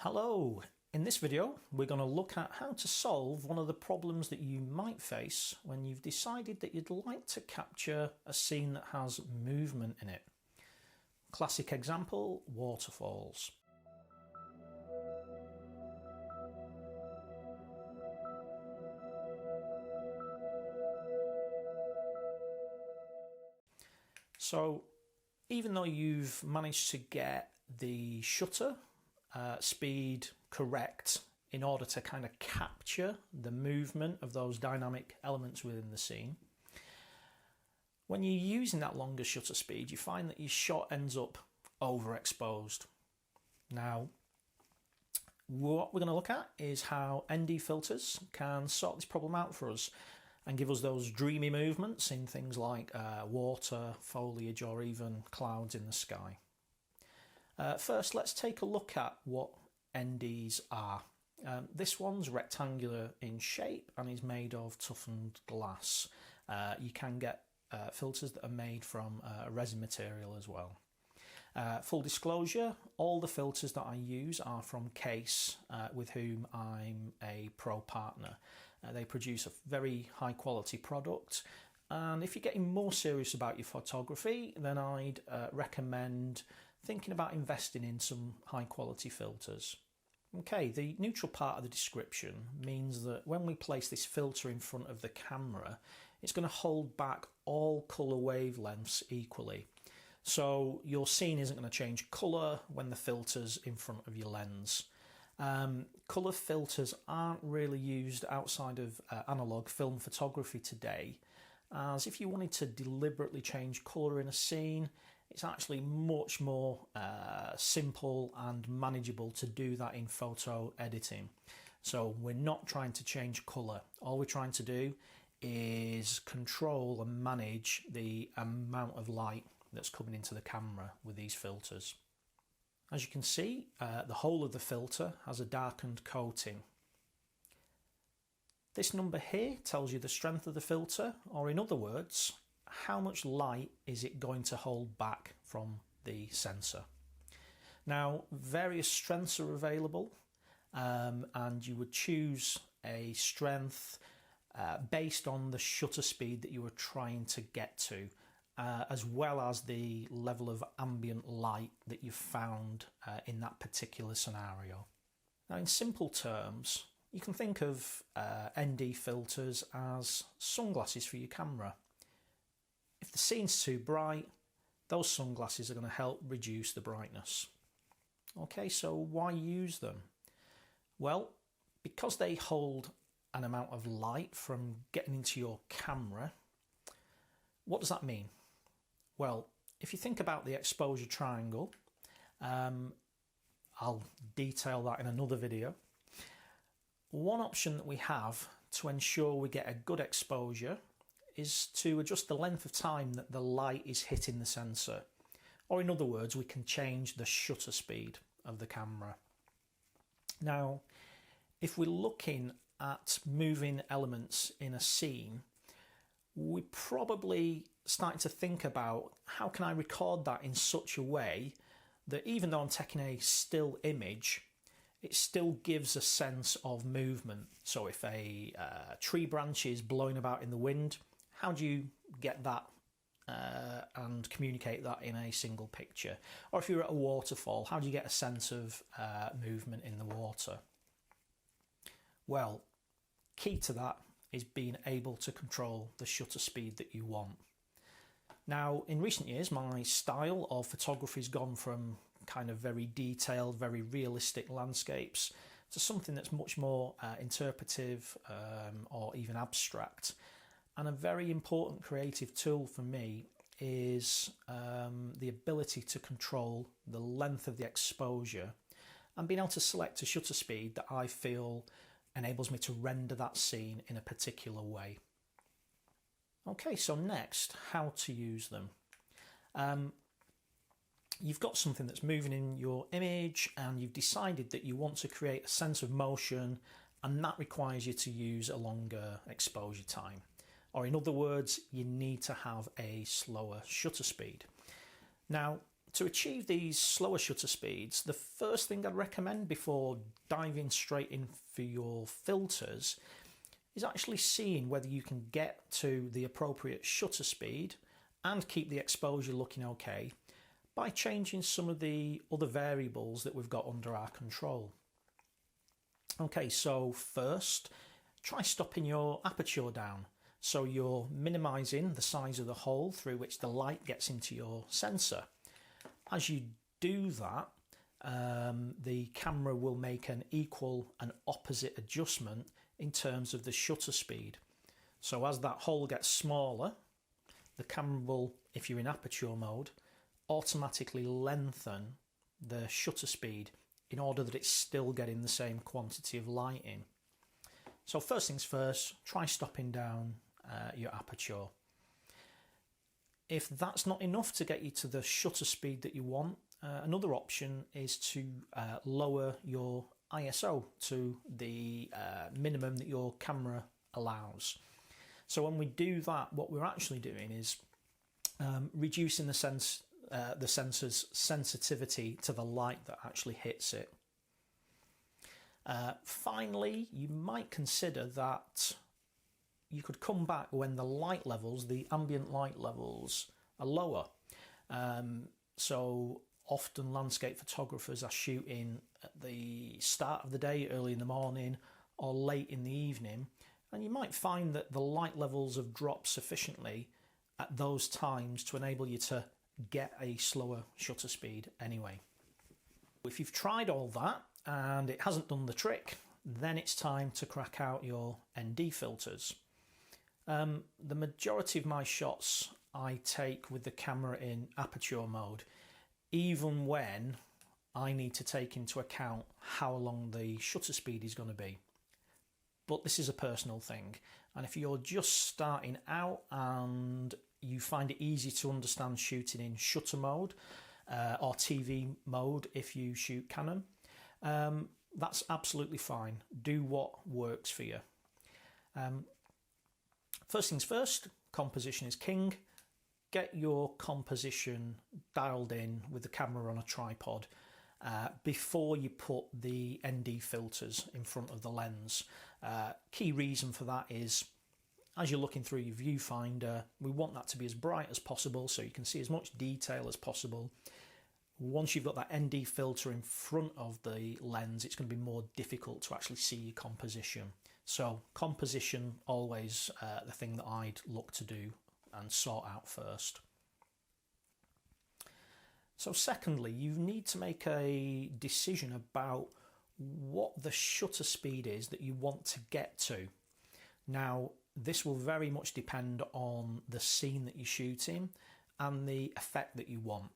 Hello! In this video we're going to look at how to solve one of the problems that you might face when you've decided that you'd like to capture a scene that has movement in it. Classic example, waterfalls. So even though you've managed to get the shutter speed correct in order to kind of capture the movement of those dynamic elements within the scene, when you're using that longer shutter speed, you find that your shot ends up overexposed. Now, what we're going to look at is how ND filters can sort this problem out for us and give us those dreamy movements in things like water, foliage, or even clouds in the sky. First, let's take a look at what NDs are. This one's rectangular in shape and is made of toughened glass. You can get filters that are made from resin material as well. Full disclosure, all the filters that I use are from Case, with whom I'm a pro partner. They produce a very high quality product, and if you're getting more serious about your photography, then I'd recommend thinking about investing in some high quality filters. Okay, the neutral part of the description means that when we place this filter in front of the camera, it's going to hold back all colour wavelengths equally. So your scene isn't going to change colour when the filter's in front of your lens. Colour filters aren't really used outside of analogue film photography today, as if you wanted to deliberately change colour in a scene, it's actually much more simple and manageable to do that in photo editing. So we're not trying to change colour. All we're trying to do is control and manage the amount of light that's coming into the camera with these filters. As you can see, the whole of the filter has a darkened coating. This number here tells you the strength of the filter, or in other words, how much light is it going to hold back from the sensor. Now, various strengths are available, and you would choose a strength based on the shutter speed that you are trying to get to, as well as the level of ambient light that you've found in that particular scenario. Now, in simple terms, you can think of ND filters as sunglasses for your camera. If the scene's too bright, those sunglasses are going to help reduce the brightness. Okay, so why use them? Well, because they hold an amount of light from getting into your camera. What does that mean? Well, if you think about the exposure triangle, I'll detail that in another video. One option that we have to ensure we get a good exposure is to adjust the length of time that the light is hitting the sensor. Or in other words, we can change the shutter speed of the camera. Now, if we're looking at moving elements in a scene, we're probably starting to think about how can I record that in such a way that even though I'm taking a still image, it still gives a sense of movement. So if a tree branch is blowing about in the wind, how do you get that and communicate that in a single picture? Or if you're at a waterfall, how do you get a sense of movement in the water? Well, key to that is being able to control the shutter speed that you want. Now, in recent years, my style of photography has gone from kind of very detailed, very realistic landscapes to something that's much more interpretive or even abstract. And a very important creative tool for me is the ability to control the length of the exposure and being able to select a shutter speed that I feel enables me to render that scene in a particular way. Okay, so next, how to use them. You've got something that's moving in your image and you've decided that you want to create a sense of motion, and that requires you to use a longer exposure time. Or in other words, you need to have a slower shutter speed. Now, To achieve these slower shutter speeds, the first thing I'd recommend before diving straight in for your filters is actually seeing whether you can get to the appropriate shutter speed and keep the exposure looking okay by changing some of the other variables that we've got under our control. Okay, so first, try stopping your aperture down so you're minimizing the size of the hole through which the light gets into your sensor. As you do that, the camera will make an equal and opposite adjustment in terms of the shutter speed. So as that hole gets smaller, the camera will, if you're in aperture mode, automatically lengthen the shutter speed in order that it's still getting the same quantity of light in. So first things first, try stopping down your aperture. If that's not enough to get you to the shutter speed that you want, another option is to lower your ISO to the minimum that your camera allows. So when we do that, what we're actually doing is reducing the sensor's sensitivity to the light that actually hits it. Finally, you might consider that you could come back when the light levels, the ambient light levels, are lower. So often landscape photographers are shooting at the start of the day, early in the morning, or late in the evening, and you might find that the light levels have dropped sufficiently at those times to enable you to get a slower shutter speed anyway. If you've tried all that and it hasn't done the trick, then it's time to crack out your ND filters. The majority of my shots I take with the camera in aperture mode, even when I need to take into account how long the shutter speed is going to be. But this is a personal thing, and if you're just starting out and you find it easy to understand shooting in shutter mode or TV mode if you shoot Canon, that's absolutely fine. Do what works for you. First things first, composition is king. Get your composition dialed in with the camera on a tripod before you put the ND filters in front of the lens. Key reason for that is, as you're looking through your viewfinder, we want that to be as bright as possible so you can see as much detail as possible. Once you've got that ND filter in front of the lens, it's going to be more difficult to actually see your composition. So composition, always the thing that I'd look to do and sort out first. So secondly, you need to make a decision about what the shutter speed is that you want to get to. Now, this will very much depend on the scene that you're shooting and the effect that you want.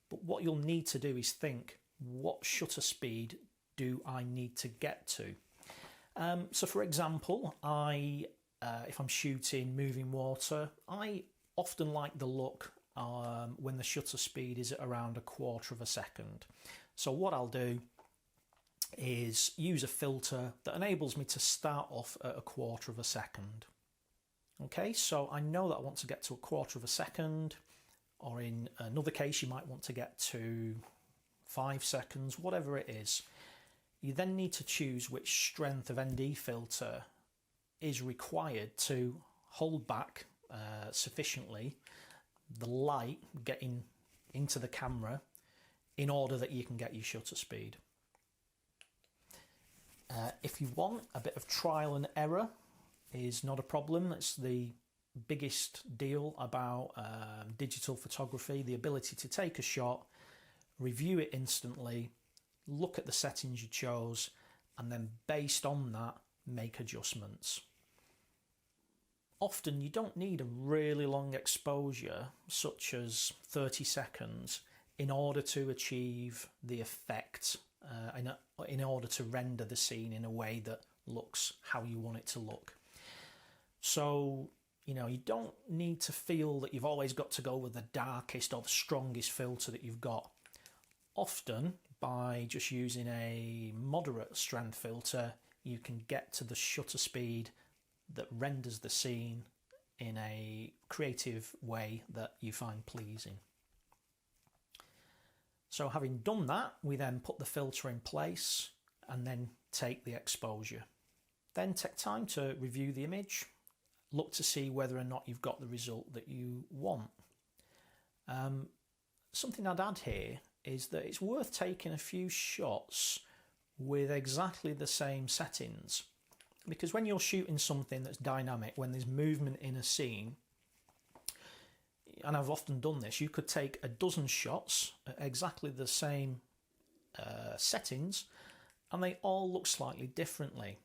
But what you'll need to do is think, what shutter speed do I need to get to? So for example, if I'm shooting moving water, I often like the look when the shutter speed is at around 1/4 of a second. So what I'll do is use a filter that enables me to start off at 1/4 of a second. Okay, so I know that I want to get to 1/4 of a second, or in another case you might want to get to 5 seconds, whatever it is. You then need to choose which strength of ND filter is required to hold back sufficiently the light getting into the camera in order that you can get your shutter speed. If you want, a bit of trial and error is not a problem. It's the biggest deal about digital photography, the ability to take a shot, review it instantly, look at the settings you chose, and then based on that, make adjustments. Often you don't need a really long exposure, such as 30 seconds, in order to achieve the effect, in order to render the scene in a way that looks how you want it to look. So, you don't need to feel that you've always got to go with the darkest or the strongest filter that you've got. Often, by just using a moderate strength filter, you can get to the shutter speed that renders the scene in a creative way that you find pleasing. So having done that, we then put the filter in place and then take the exposure. Then take time to review the image, look to see whether or not you've got the result that you want. Something I'd add here is that it's worth taking a few shots with exactly the same settings, because when you're shooting something that's dynamic, when there's movement in a scene, and I've often done this, you could take a dozen shots at exactly the same settings and they all look slightly differently.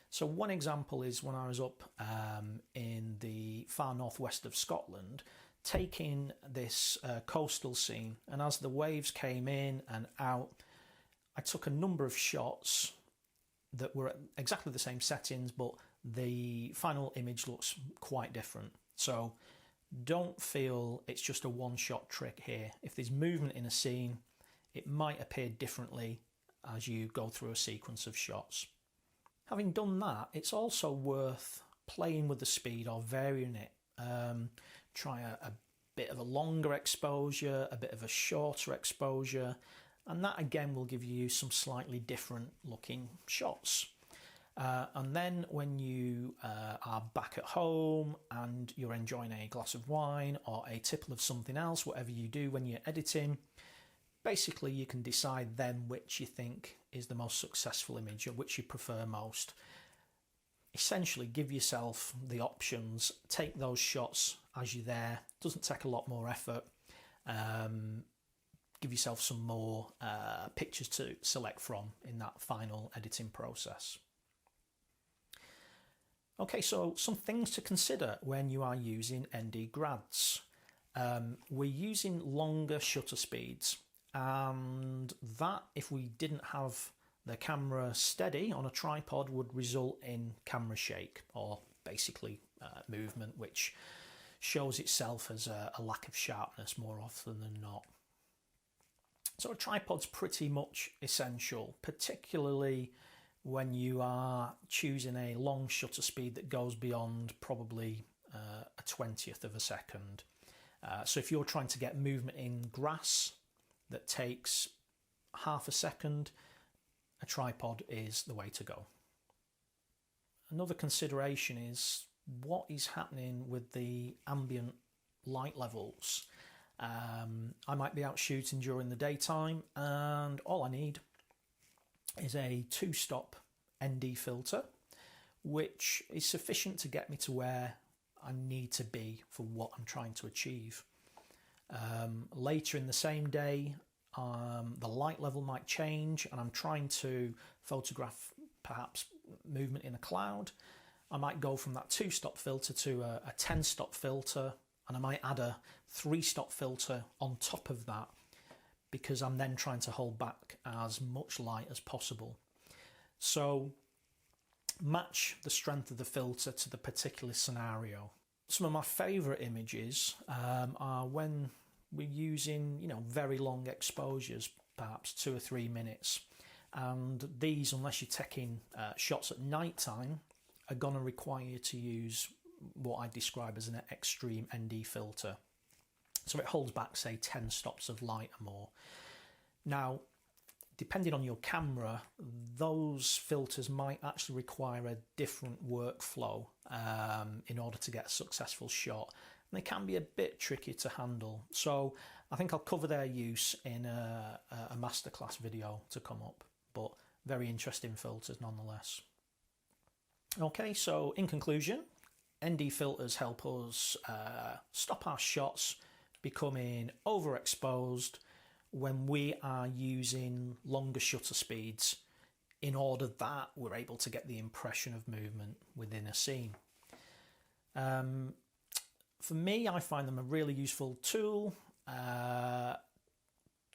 So one example is when I was up in the far northwest of Scotland, taking this coastal scene, and as the waves came in and out, I took a number of shots that were at exactly the same settings, but the final image looks quite different. So don't feel it's just a one-shot trick here. If there's movement in a scene, it might appear differently as you go through a sequence of shots. Having done that, it's also worth playing with the speed or varying it. Try a bit of a longer exposure, a bit of a shorter exposure, and that again will give you some slightly different looking shots. And then when you are back at home and you're enjoying a glass of wine or a tipple of something else, whatever you do when you're editing, basically you can decide then which you think is the most successful image or which you prefer most. Essentially give yourself the options, take those shots as you're there, doesn't take a lot more effort, give yourself some more pictures to select from in that final editing process. Okay, so some things to consider when you are using ND grads. We're using longer shutter speeds, and that, if we didn't have the camera steady on a tripod, would result in camera shake, or basically movement, which shows itself as a lack of sharpness more often than not. So a tripod's pretty much essential, particularly when you are choosing a long shutter speed that goes beyond probably a 20th of a second. So if you're trying to get movement in grass that takes half a second, a tripod is the way to go. Another consideration is what is happening with the ambient light levels. I might be out shooting during the daytime and all I need is a 2-stop ND filter, which is sufficient to get me to where I need to be for what I'm trying to achieve. Later in the same day, the light level might change and I'm trying to photograph perhaps movement in a cloud. I might go from that 2-stop filter to a 10-stop filter, and I might add a 3-stop filter on top of that, because I'm then trying to hold back as much light as possible. So match the strength of the filter to the particular scenario. Some of my favourite images are when we're using, very long exposures, perhaps 2 or 3 minutes. And these, unless you're taking shots at night time, are going to require you to use what I describe as an extreme ND filter. So it holds back, say, 10 stops of light or more. Now, depending on your camera, those filters might actually require a different workflow in order to get a successful shot. And they can be a bit tricky to handle. So I think I'll cover their use in a masterclass video to come up, but very interesting filters nonetheless. Okay, so in conclusion, ND filters help us stop our shots becoming overexposed when we are using longer shutter speeds, in order that we're able to get the impression of movement within a scene. For me, I find them a really useful tool,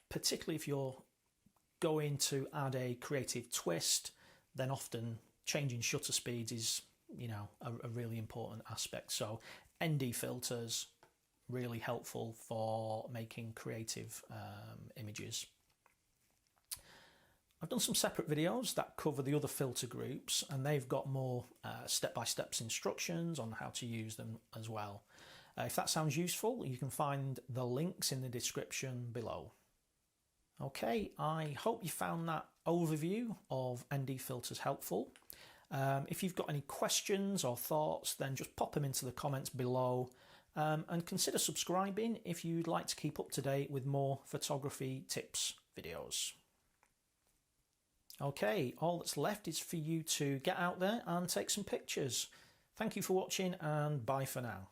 particularly if you're going to add a creative twist, then often changing shutter speeds is, a really important aspect. So ND filters, really helpful for making creative images. I've done some separate videos that cover the other filter groups, and they've got more step-by-step instructions on how to use them as well. If that sounds useful, you can find the links in the description below. Okay, I hope you found that overview of ND filters helpful. If you've got any questions or thoughts, then just pop them into the comments below, and consider subscribing if you'd like to keep up to date with more photography tips videos. Okay, all that's left is for you to get out there and take some pictures. Thank you for watching, and bye for now.